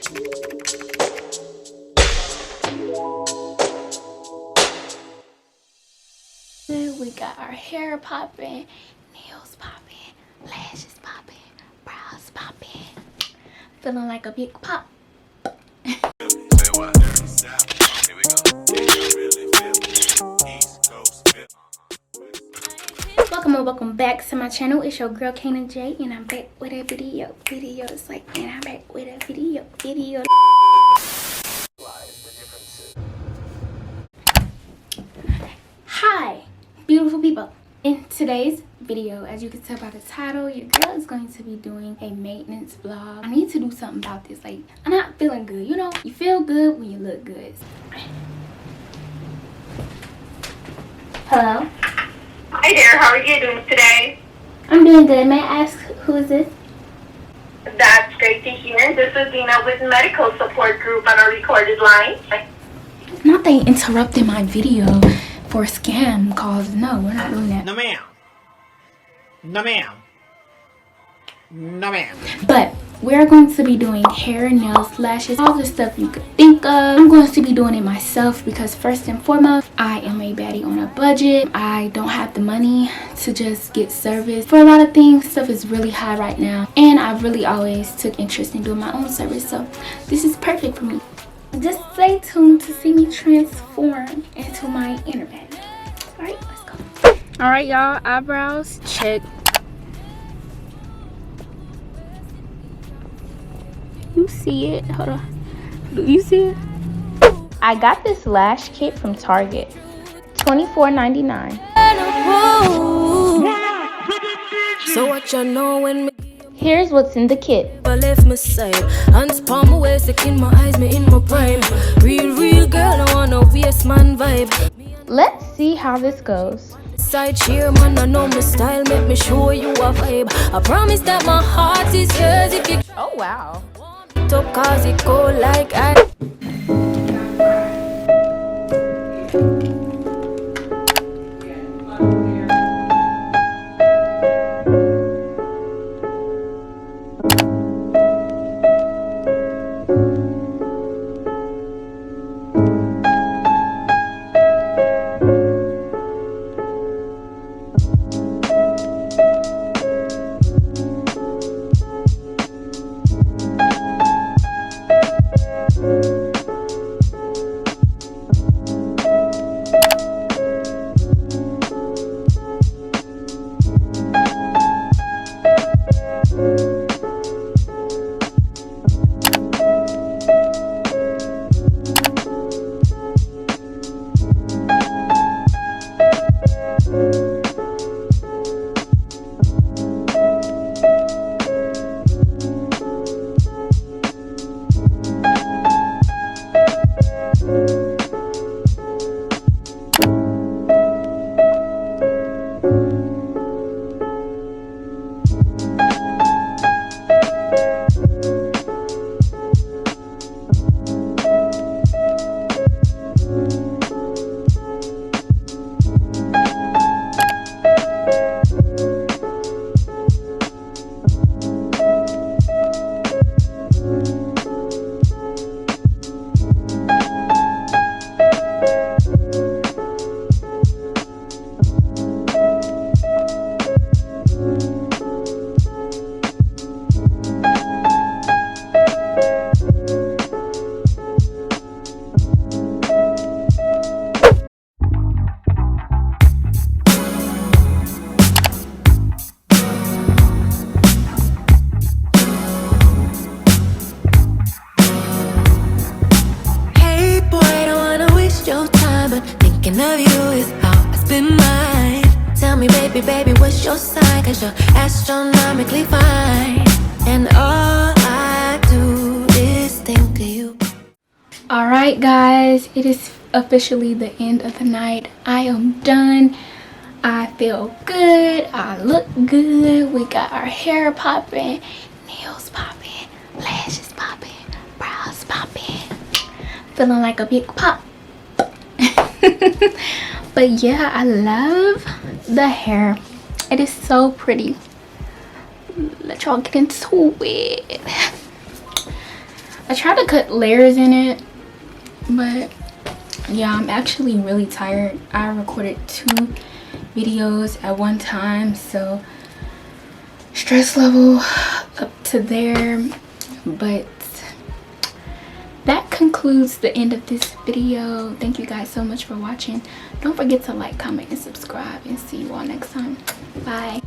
We got our hair popping, nails popping, lashes popping, brows popping. Feeling like a big pop. Welcome back to my channel. It's your girl Kana J, and I'm back with a video. And I'm back with a video. Hi, beautiful people. In today's video, as you can tell by the title, your girl is going to be doing a maintenance vlog. I need to do something about this. Like, I'm not feeling good. You know, you feel good when you look good. Hello. Hi there, how are you doing today? I'm doing good. May I ask, who is this? That's great to hear. This is Dina with Medical Support Group on a recorded line. Not they interrupted my video for scam calls. No, we're not doing that. No ma'am. No ma'am. No ma'am. But we're going to be doing hair, nails, lashes, all the stuff you could think of. I'm going to be doing it myself because first and foremost, I am a baddie on a budget. I don't have the money to just get service. For a lot of things, stuff is really high right now. And I've really always took interest in doing my own service. So this is perfect for me. Just stay tuned to see me transform into my inner baddie. Alright, let's go. Alright, y'all, eyebrows check. You see it? Hold on. Do you see it? I got this lash kit from Target. $24.99. So what you know when me Here's what's in the kit. I left my side, hands palm my waist, look in my eyes, me in my prime. Real girl, I wanna waste man vibe. Let's see how this goes. Side cheer man, I know my style, make me show you a vibe. I promise that my heart is yours if you Oh wow. top cause it go like I. Thinking of you is how I spend mine. Tell me baby, what's your sign? Cause you're astronomically fine. And all I do is think of you. Alright guys, it is officially the end of the night. I am done. I feel good. I look good. We got our hair popping, nails popping, lashes popping, brows popping. Feeling like a big pop. But yeah, I love the hair. It is so pretty. Let y'all get into it. I tried to cut layers in it, but yeah, I'm actually really tired. I recorded 2 videos at one time, so stress level up to there. But that concludes the end of this video. Thank you guys so much for watching. Don't forget to like, comment, and subscribe, and see you all next time. Bye.